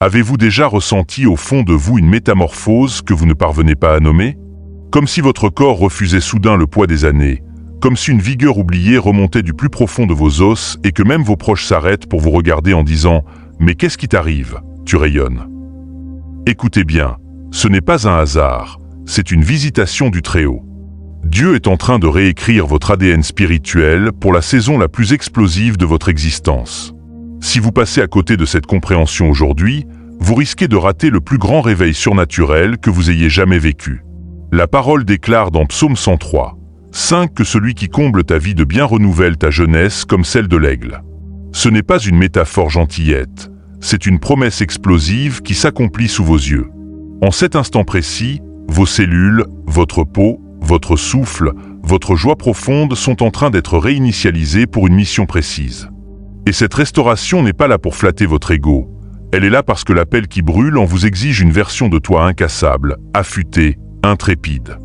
Avez-vous déjà ressenti au fond de vous une métamorphose que vous ne parvenez pas à nommer? Comme si votre corps refusait soudain le poids des années, comme si une vigueur oubliée remontait du plus profond de vos os et que même vos proches s'arrêtent pour vous regarder en disant « Mais qu'est-ce qui t'arrive? Tu rayonnes ». Écoutez bien, ce n'est pas un hasard, c'est une visitation du Très-Haut. Dieu est en train de réécrire votre ADN spirituel pour la saison la plus explosive de votre existence. Si vous passez à côté de cette compréhension aujourd'hui, vous risquez de rater le plus grand réveil surnaturel que vous ayez jamais vécu. La parole déclare dans Psaume 103, 5 que celui qui comble ta vie de bien renouvelle ta jeunesse comme celle de l'aigle. Ce n'est pas une métaphore gentillette, c'est une promesse explosive qui s'accomplit sous vos yeux. En cet instant précis, vos cellules, votre peau, votre souffle, votre joie profonde sont en train d'être réinitialisées pour une mission précise. Et cette restauration n'est pas là pour flatter votre ego, elle est là parce que l'appel qui brûle en vous exige une version de toi incassable, affûtée, intrépide.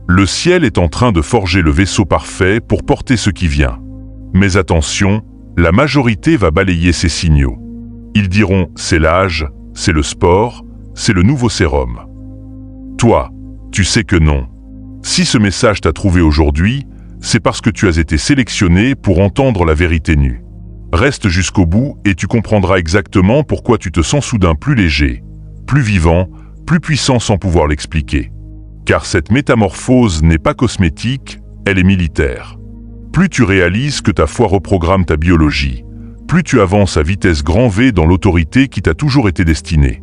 Le ciel est en train de forger le vaisseau parfait pour porter ce qui vient. Mais attention, la majorité va balayer ces signaux. Ils diront « c'est l'âge, c'est le sport, c'est le nouveau sérum ». Toi, tu sais que non. Si ce message t'a trouvé aujourd'hui, c'est parce que tu as été sélectionné pour entendre la vérité nue. Reste jusqu'au bout et tu comprendras exactement pourquoi tu te sens soudain plus léger, plus vivant, plus puissant sans pouvoir l'expliquer. Car cette métamorphose n'est pas cosmétique, elle est militaire. Plus tu réalises que ta foi reprogramme ta biologie, plus tu avances à vitesse grand V dans l'autorité qui t'a toujours été destinée.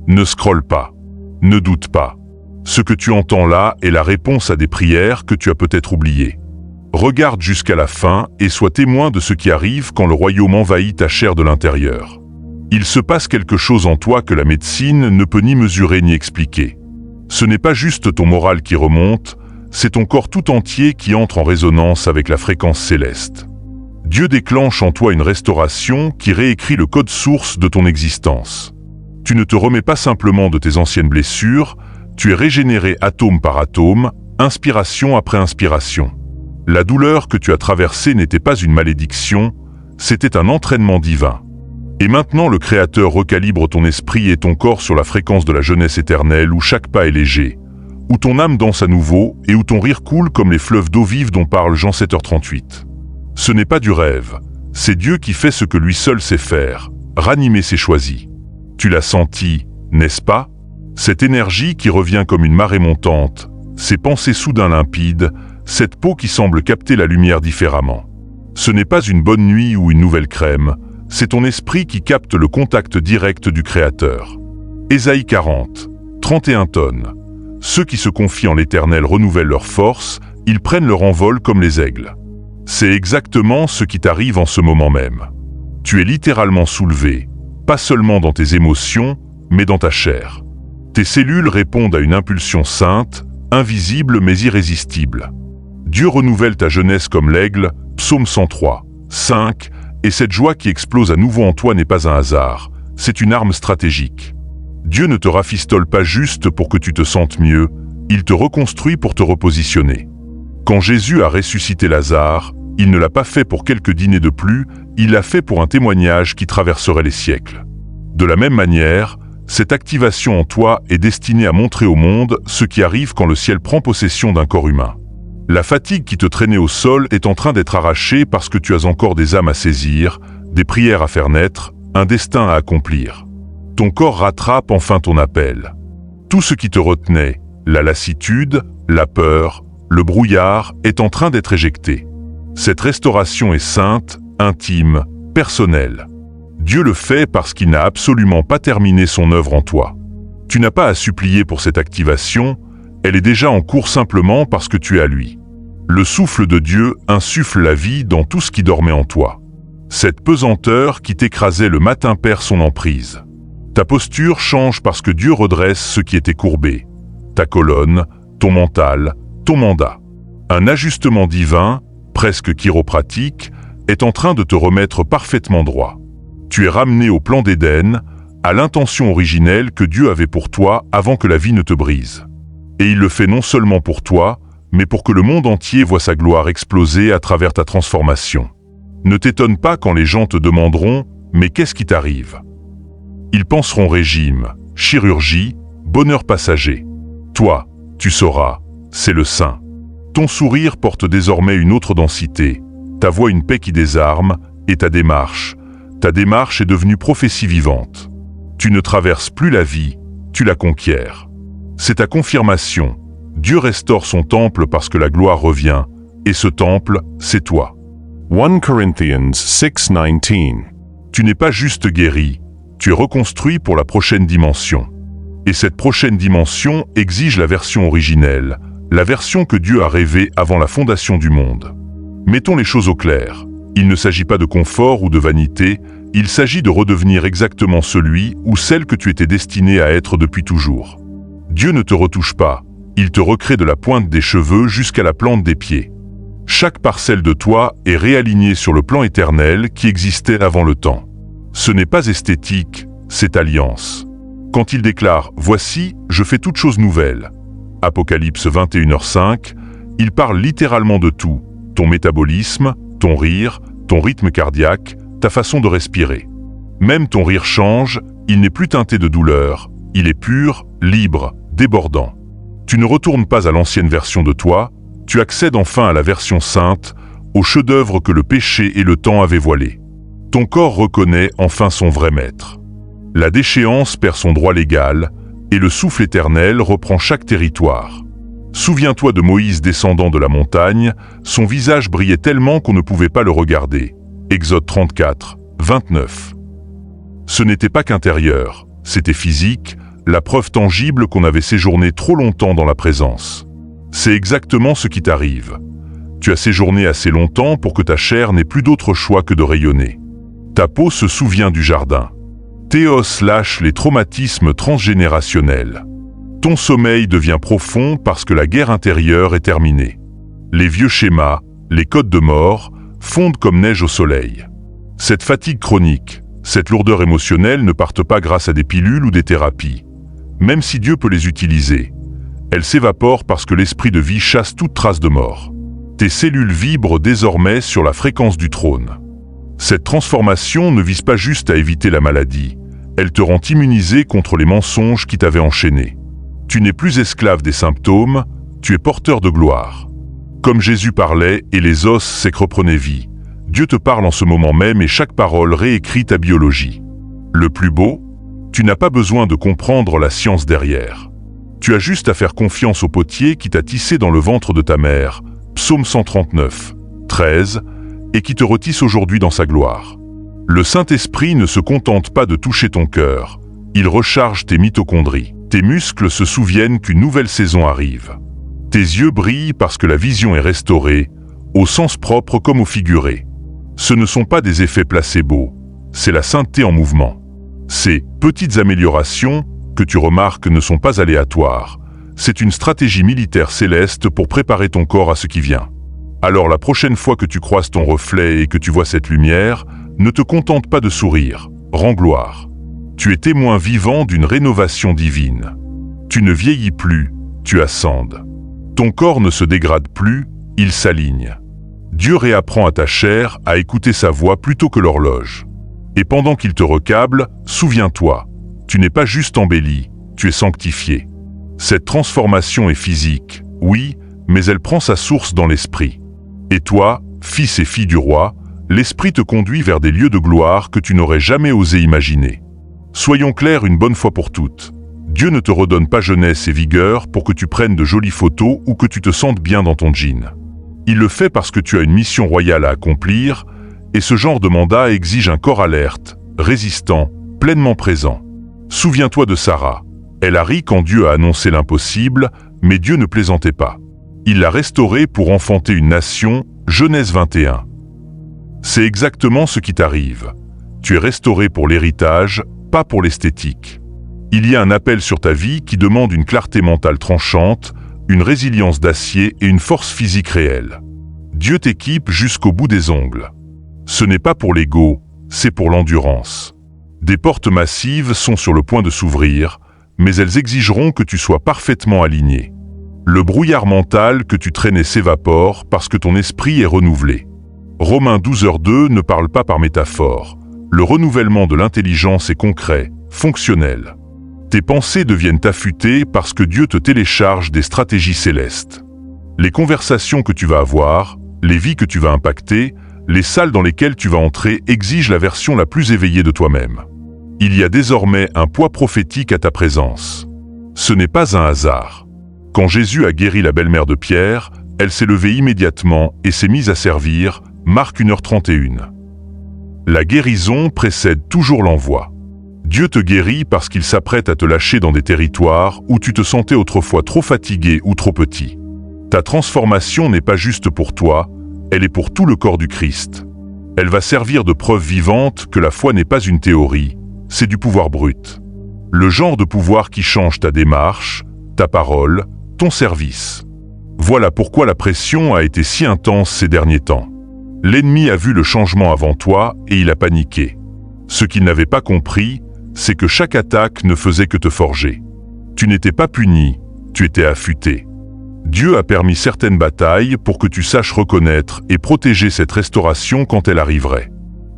Ne scrolle pas, ne doute pas. Ce que tu entends là est la réponse à des prières que tu as peut-être oubliées. Regarde jusqu'à la fin et sois témoin de ce qui arrive quand le royaume envahit ta chair de l'intérieur. Il se passe quelque chose en toi que la médecine ne peut ni mesurer ni expliquer. Ce n'est pas juste ton moral qui remonte, c'est ton corps tout entier qui entre en résonance avec la fréquence céleste. Dieu déclenche en toi une restauration qui réécrit le code source de ton existence. Tu ne te remets pas simplement de tes anciennes blessures, tu es régénéré atome par atome, inspiration après inspiration. La douleur que tu as traversée n'était pas une malédiction, c'était un entraînement divin. Et maintenant le Créateur recalibre ton esprit et ton corps sur la fréquence de la jeunesse éternelle où chaque pas est léger, où ton âme danse à nouveau et où ton rire coule comme les fleuves d'eau vive dont parle Jean 7h38. Ce n'est pas du rêve, c'est Dieu qui fait ce que lui seul sait faire, ranimer ses choisis. Tu l'as senti, n'est-ce pas? Cette énergie qui revient comme une marée montante, ces pensées soudain limpides, cette peau qui semble capter la lumière différemment. Ce n'est pas une bonne nuit ou une nouvelle crème, c'est ton esprit qui capte le contact direct du Créateur. Ésaïe 40, 31 tonnes. Ceux qui se confient en l'Éternel renouvellent leur force, ils prennent leur envol comme les aigles. C'est exactement ce qui t'arrive en ce moment même. Tu es littéralement soulevé, pas seulement dans tes émotions, mais dans ta chair. Tes cellules répondent à une impulsion sainte, invisible mais irrésistible. Dieu renouvelle ta jeunesse comme l'aigle, Psaume 103, 5, et cette joie qui explose à nouveau en toi n'est pas un hasard, c'est une arme stratégique. Dieu ne te rafistole pas juste pour que tu te sentes mieux, il te reconstruit pour te repositionner. Quand Jésus a ressuscité Lazare, il ne l'a pas fait pour quelques dîners de plus, il l'a fait pour un témoignage qui traverserait les siècles. De la même manière, cette activation en toi est destinée à montrer au monde ce qui arrive quand le ciel prend possession d'un corps humain. La fatigue qui te traînait au sol est en train d'être arrachée parce que tu as encore des âmes à saisir, des prières à faire naître, un destin à accomplir. Ton corps rattrape enfin ton appel. Tout ce qui te retenait, la lassitude, la peur, le brouillard, est en train d'être éjecté. Cette restauration est sainte, intime, personnelle. Dieu le fait parce qu'il n'a absolument pas terminé son œuvre en toi. Tu n'as pas à supplier pour cette activation, elle est déjà en cours simplement parce que tu es à lui. Le souffle de Dieu insuffle la vie dans tout ce qui dormait en toi. Cette pesanteur qui t'écrasait le matin perd son emprise. Ta posture change parce que Dieu redresse ce qui était courbé. Ta colonne, ton mental, ton mandat. Un ajustement divin, presque chiropratique, est en train de te remettre parfaitement droit. Tu es ramené au plan d'Éden, à l'intention originelle que Dieu avait pour toi avant que la vie ne te brise. Et il le fait non seulement pour toi, mais pour que le monde entier voie sa gloire exploser à travers ta transformation. Ne t'étonne pas quand les gens te demanderont « Mais qu'est-ce qui t'arrive ?» Ils penseront régime, chirurgie, bonheur passager. Toi, tu sauras, c'est le saint. Ton sourire porte désormais une autre densité, ta voix une paix qui désarme, et ta démarche est devenue prophétie vivante. Tu ne traverses plus la vie, tu la conquiers. C'est ta confirmation. Dieu restaure son temple parce que la gloire revient, et ce temple, c'est toi. 1 Corinthians 6:19. Tu n'es pas juste guéri, tu es reconstruit pour la prochaine dimension. Et cette prochaine dimension exige la version originelle, la version que Dieu a rêvée avant la fondation du monde. Mettons les choses au clair. Il ne s'agit pas de confort ou de vanité, il s'agit de redevenir exactement celui ou celle que tu étais destiné à être depuis toujours. Dieu ne te retouche pas, il te recrée de la pointe des cheveux jusqu'à la plante des pieds. Chaque parcelle de toi est réalignée sur le plan éternel qui existait avant le temps. Ce n'est pas esthétique, c'est alliance. Quand il déclare « Voici, je fais toute chose nouvelle », Apocalypse 21h5, il parle littéralement de tout, ton métabolisme, ton rire, ton rythme cardiaque, ta façon de respirer. Même ton rire change, il n'est plus teinté de douleur, il est pur, libre, débordant. Tu ne retournes pas à l'ancienne version de toi, tu accèdes enfin à la version sainte, au chef-d'œuvre que le péché et le temps avaient voilé. Ton corps reconnaît enfin son vrai maître. La déchéance perd son droit légal, et le souffle éternel reprend chaque territoire. Souviens-toi de Moïse descendant de la montagne, son visage brillait tellement qu'on ne pouvait pas le regarder. Exode 34, 29. Ce n'était pas qu'intérieur, c'était physique, la preuve tangible qu'on avait séjourné trop longtemps dans la présence. C'est exactement ce qui t'arrive. Tu as séjourné assez longtemps pour que ta chair n'ait plus d'autre choix que de rayonner. Ta peau se souvient du jardin. Tes os lâchent les traumatismes transgénérationnels. Ton sommeil devient profond parce que la guerre intérieure est terminée. Les vieux schémas, les codes de mort, fondent comme neige au soleil. Cette fatigue chronique, cette lourdeur émotionnelle ne partent pas grâce à des pilules ou des thérapies. Même si Dieu peut les utiliser, elles s'évaporent parce que l'esprit de vie chasse toute trace de mort. Tes cellules vibrent désormais sur la fréquence du trône. Cette transformation ne vise pas juste à éviter la maladie, elle te rend immunisé contre les mensonges qui t'avaient enchaîné. Tu n'es plus esclave des symptômes, tu es porteur de gloire. Comme Jésus parlait et les os secs reprenaient vie, Dieu te parle en ce moment même et chaque parole réécrit ta biologie. Le plus beau, tu n'as pas besoin de comprendre la science derrière. Tu as juste à faire confiance au potier qui t'a tissé dans le ventre de ta mère, Psaume 139, 13, et qui te retisse aujourd'hui dans sa gloire. Le Saint-Esprit ne se contente pas de toucher ton cœur, il recharge tes mitochondries. Tes muscles se souviennent qu'une nouvelle saison arrive. Tes yeux brillent parce que la vision est restaurée, au sens propre comme au figuré. Ce ne sont pas des effets placebo, c'est la sainteté en mouvement. Ces petites améliorations que tu remarques ne sont pas aléatoires, c'est une stratégie militaire céleste pour préparer ton corps à ce qui vient. Alors la prochaine fois que tu croises ton reflet et que tu vois cette lumière, ne te contente pas de sourire, rends gloire. Tu es témoin vivant d'une rénovation divine. Tu ne vieillis plus, tu ascendes. Ton corps ne se dégrade plus, il s'aligne. Dieu réapprend à ta chair à écouter sa voix plutôt que l'horloge. Et pendant qu'il te recable, souviens-toi, tu n'es pas juste embelli, tu es sanctifié. Cette transformation est physique, oui, mais elle prend sa source dans l'esprit. Et toi, fils et fille du roi, l'esprit te conduit vers des lieux de gloire que tu n'aurais jamais osé imaginer. Soyons clairs une bonne fois pour toutes. Dieu ne te redonne pas jeunesse et vigueur pour que tu prennes de jolies photos ou que tu te sentes bien dans ton jean. Il le fait parce que tu as une mission royale à accomplir, et ce genre de mandat exige un corps alerte, résistant, pleinement présent. Souviens-toi de Sarah. Elle a ri quand Dieu a annoncé l'impossible, mais Dieu ne plaisantait pas. Il l'a restaurée pour enfanter une nation, Genèse 21. C'est exactement ce qui t'arrive. Tu es restauré pour l'héritage, pas pour l'esthétique. Il y a un appel sur ta vie qui demande une clarté mentale tranchante, une résilience d'acier et une force physique réelle. Dieu t'équipe jusqu'au bout des ongles. Ce n'est pas pour l'ego, c'est pour l'endurance. Des portes massives sont sur le point de s'ouvrir, mais elles exigeront que tu sois parfaitement aligné. Le brouillard mental que tu traînais s'évapore parce que ton esprit est renouvelé. Romains 12h2 ne parle pas par métaphore. Le renouvellement de l'intelligence est concret, fonctionnel. Tes pensées deviennent affûtées parce que Dieu te télécharge des stratégies célestes. Les conversations que tu vas avoir, les vies que tu vas impacter, les salles dans lesquelles tu vas entrer exigent la version la plus éveillée de toi-même. Il y a désormais un poids prophétique à ta présence. Ce n'est pas un hasard. Quand Jésus a guéri la belle-mère de Pierre, elle s'est levée immédiatement et s'est mise à servir, Marc 1h31. La guérison précède toujours l'envoi. Dieu te guérit parce qu'il s'apprête à te lâcher dans des territoires où tu te sentais autrefois trop fatigué ou trop petit. Ta transformation n'est pas juste pour toi, elle est pour tout le corps du Christ. Elle va servir de preuve vivante que la foi n'est pas une théorie, c'est du pouvoir brut. Le genre de pouvoir qui change ta démarche, ta parole, ton service. Voilà pourquoi la pression a été si intense ces derniers temps. L'ennemi a vu le changement avant toi et il a paniqué. Ce qu'il n'avait pas compris, c'est que chaque attaque ne faisait que te forger. Tu n'étais pas puni, tu étais affûté. Dieu a permis certaines batailles pour que tu saches reconnaître et protéger cette restauration quand elle arriverait.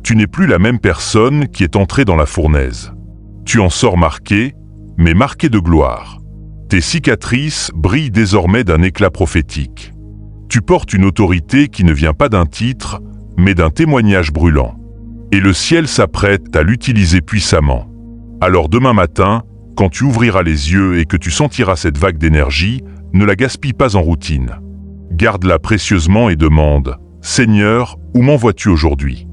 Tu n'es plus la même personne qui est entrée dans la fournaise. Tu en sors marqué, mais marqué de gloire. Tes cicatrices brillent désormais d'un éclat prophétique. Tu portes une autorité qui ne vient pas d'un titre, mais d'un témoignage brûlant. Et le ciel s'apprête à l'utiliser puissamment. Alors demain matin, quand tu ouvriras les yeux et que tu sentiras cette vague d'énergie, ne la gaspille pas en routine. Garde-la précieusement et demande « Seigneur, où m'envoies-tu aujourd'hui ?»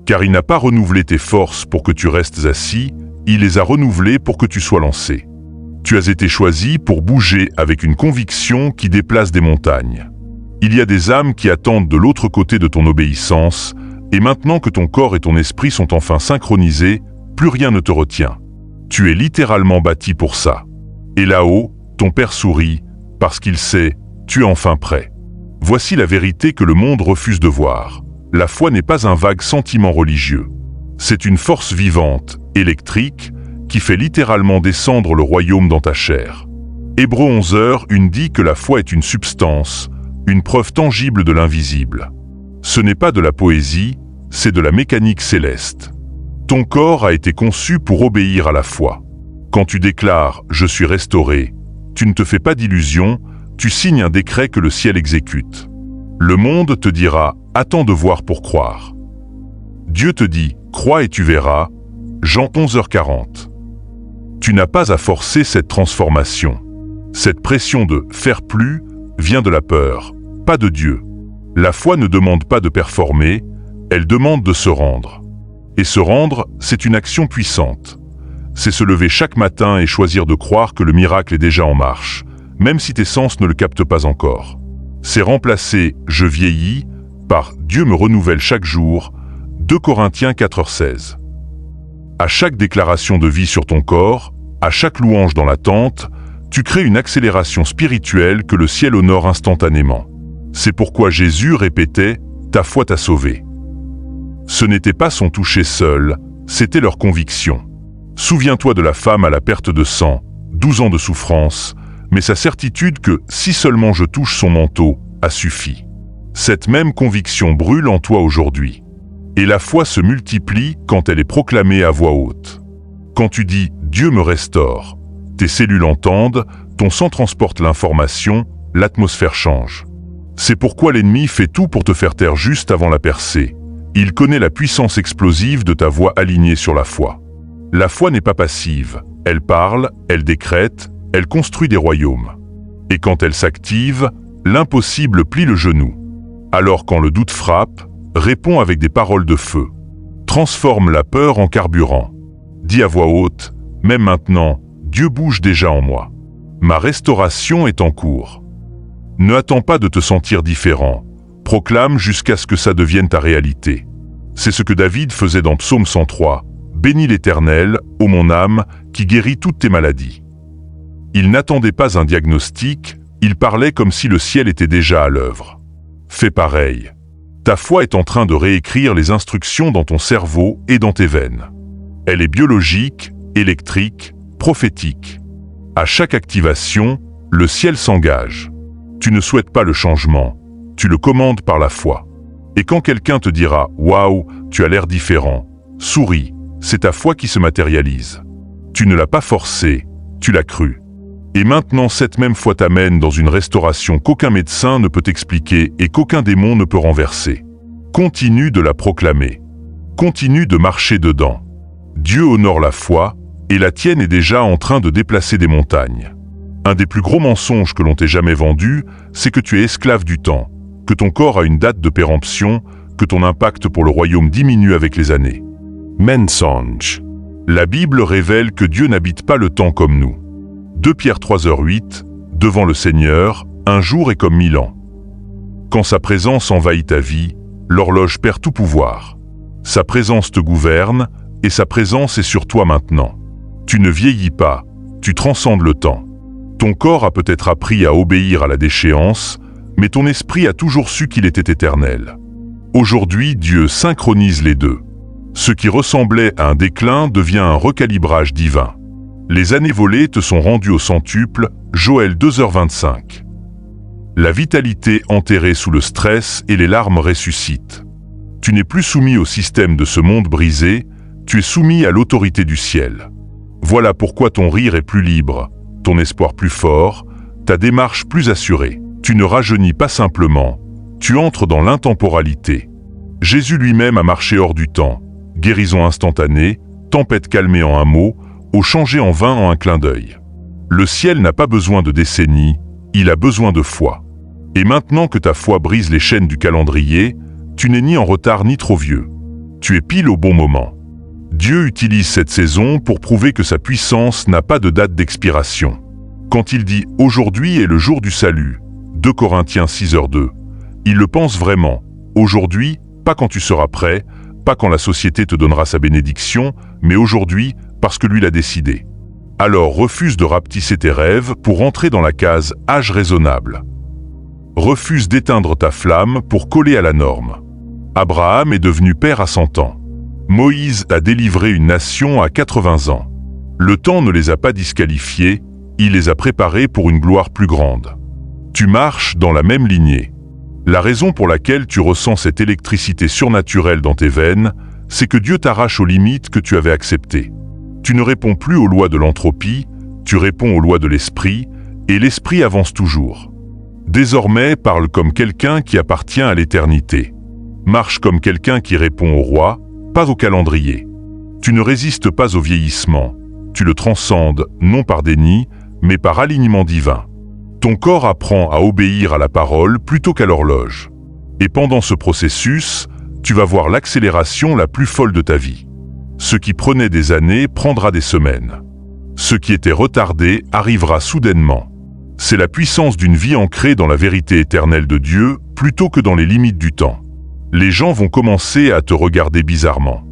Car il n'a pas renouvelé tes forces pour que tu restes assis, il les a renouvelées pour que tu sois lancé. Tu as été choisi pour bouger avec une conviction qui déplace des montagnes. Il y a des âmes qui attendent de l'autre côté de ton obéissance, et maintenant que ton corps et ton esprit sont enfin synchronisés, plus rien ne te retient. Tu es littéralement bâti pour ça. Et là-haut, ton Père sourit, parce qu'il sait, tu es enfin prêt. Voici la vérité que le monde refuse de voir. La foi n'est pas un vague sentiment religieux. C'est une force vivante, électrique, qui fait littéralement descendre le royaume dans ta chair. Hébreux 11h1 dit que la foi est une substance, une preuve tangible de l'invisible. Ce n'est pas de la poésie, c'est de la mécanique céleste. Ton corps a été conçu pour obéir à la foi. Quand tu déclares « Je suis restauré », tu ne te fais pas d'illusions, tu signes un décret que le ciel exécute. Le monde te dira « Attends de voir pour croire ». Dieu te dit « Crois et tu verras », Jean 11h40. Tu n'as pas à forcer cette transformation. Cette pression de « faire plus » vient de la peur, pas de Dieu. La foi ne demande pas de performer, elle demande de se rendre. Et se rendre, c'est une action puissante. C'est se lever chaque matin et choisir de croire que le miracle est déjà en marche, même si tes sens ne le captent pas encore. C'est remplacer « je vieillis » par « Dieu me renouvelle chaque jour » 2 Corinthiens 4h16. À chaque déclaration de vie sur ton corps, à chaque louange dans la tente, tu crées une accélération spirituelle que le ciel honore instantanément. C'est pourquoi Jésus répétait « Ta foi t'a sauvé ». Ce n'était pas son toucher seul, c'était leur conviction. Souviens-toi de la femme à la perte de sang, 12 ans de souffrance, mais sa certitude que « si seulement je touche son manteau » a suffi. Cette même conviction brûle en toi aujourd'hui. Et la foi se multiplie quand elle est proclamée à voix haute. Quand tu dis « Dieu me restaure », tes cellules entendent, ton sang transporte l'information, l'atmosphère change. C'est pourquoi l'ennemi fait tout pour te faire taire juste avant la percée. Il connaît la puissance explosive de ta voix alignée sur la foi. La foi n'est pas passive, elle parle, elle décrète, elle construit des royaumes. Et quand elle s'active, l'impossible plie le genou. Alors quand le doute frappe, réponds avec des paroles de feu. Transforme la peur en carburant. Dis à voix haute, même maintenant, Dieu bouge déjà en moi. Ma restauration est en cours. Ne attends pas de te sentir différent. Proclame jusqu'à ce que ça devienne ta réalité. C'est ce que David faisait dans Psaume 103. Bénis l'Éternel, ô mon âme, qui guérit toutes tes maladies. Il n'attendait pas un diagnostic, il parlait comme si le ciel était déjà à l'œuvre. Fais pareil. Ta foi est en train de réécrire les instructions dans ton cerveau et dans tes veines. Elle est biologique, électrique, prophétique. À chaque activation, le ciel s'engage. Tu ne souhaites pas le changement, tu le commandes par la foi. Et quand quelqu'un te dira « Waouh, tu as l'air différent », souris, c'est ta foi qui se matérialise. Tu ne l'as pas forcé, tu l'as cru. Et maintenant cette même foi t'amène dans une restauration qu'aucun médecin ne peut expliquer et qu'aucun démon ne peut renverser. Continue de la proclamer. Continue de marcher dedans. Dieu honore la foi, et la tienne est déjà en train de déplacer des montagnes. Un des plus gros mensonges que l'on t'ait jamais vendu, c'est que tu es esclave du temps, que ton corps a une date de péremption, que ton impact pour le royaume diminue avec les années. Mensonge. La Bible révèle que Dieu n'habite pas le temps comme nous. 2 Pierre 3h8, devant le Seigneur, un jour est comme 1000 ans. Quand sa présence envahit ta vie, l'horloge perd tout pouvoir. Sa présence te gouverne, et sa présence est sur toi maintenant. Tu ne vieillis pas, tu transcendes le temps. Ton corps a peut-être appris à obéir à la déchéance, mais ton esprit a toujours su qu'il était éternel. Aujourd'hui, Dieu synchronise les deux. Ce qui ressemblait à un déclin devient un recalibrage divin. Les années volées te sont rendues au centuple, Joël 2h25. La vitalité enterrée sous le stress et les larmes ressuscitent. Tu n'es plus soumis au système de ce monde brisé, tu es soumis à l'autorité du ciel. Voilà pourquoi ton rire est plus libre, ton espoir plus fort, ta démarche plus assurée. Tu ne rajeunis pas simplement, tu entres dans l'intemporalité. Jésus lui-même a marché hors du temps, guérison instantanée, tempête calmée en un mot, eau changée en vin en un clin d'œil. Le ciel n'a pas besoin de décennies, il a besoin de foi. Et maintenant que ta foi brise les chaînes du calendrier, tu n'es ni en retard ni trop vieux. Tu es pile au bon moment. Dieu utilise cette saison pour prouver que sa puissance n'a pas de date d'expiration. Quand il dit « Aujourd'hui est le jour du salut », 2 Corinthiens 6h2, il le pense vraiment. Aujourd'hui, pas quand tu seras prêt, pas quand la société te donnera sa bénédiction, mais aujourd'hui, parce que lui l'a décidé. Alors refuse de rapetisser tes rêves pour entrer dans la case « âge raisonnable ». Refuse d'éteindre ta flamme pour coller à la norme. Abraham est devenu père à 100 ans. Moïse a délivré une nation à 80 ans. Le temps ne les a pas disqualifiés, il les a préparés pour une gloire plus grande. Tu marches dans la même lignée. La raison pour laquelle tu ressens cette électricité surnaturelle dans tes veines, c'est que Dieu t'arrache aux limites que tu avais acceptées. Tu ne réponds plus aux lois de l'entropie, tu réponds aux lois de l'esprit, et l'esprit avance toujours. Désormais, parle comme quelqu'un qui appartient à l'éternité. Marche comme quelqu'un qui répond au roi, pas au calendrier. Tu ne résistes pas au vieillissement, tu le transcendes non par déni, mais par alignement divin. Ton corps apprend à obéir à la parole plutôt qu'à l'horloge. Et pendant ce processus, tu vas voir l'accélération la plus folle de ta vie. Ce qui prenait des années prendra des semaines. Ce qui était retardé arrivera soudainement. C'est la puissance d'une vie ancrée dans la vérité éternelle de Dieu plutôt que dans les limites du temps. Les gens vont commencer à te regarder bizarrement.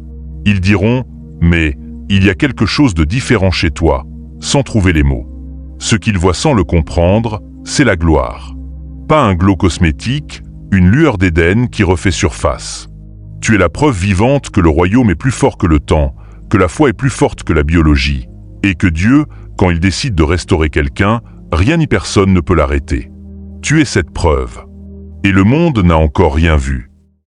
Ils diront « mais il y a quelque chose de différent chez toi », sans trouver les mots. Ce qu'ils voient sans le comprendre, c'est la gloire. Pas un glow cosmétique, une lueur d'Éden qui refait surface. Tu es la preuve vivante que le royaume est plus fort que le temps, que la foi est plus forte que la biologie, et que Dieu, quand il décide de restaurer quelqu'un, rien ni personne ne peut l'arrêter. Tu es cette preuve. Et le monde n'a encore rien vu.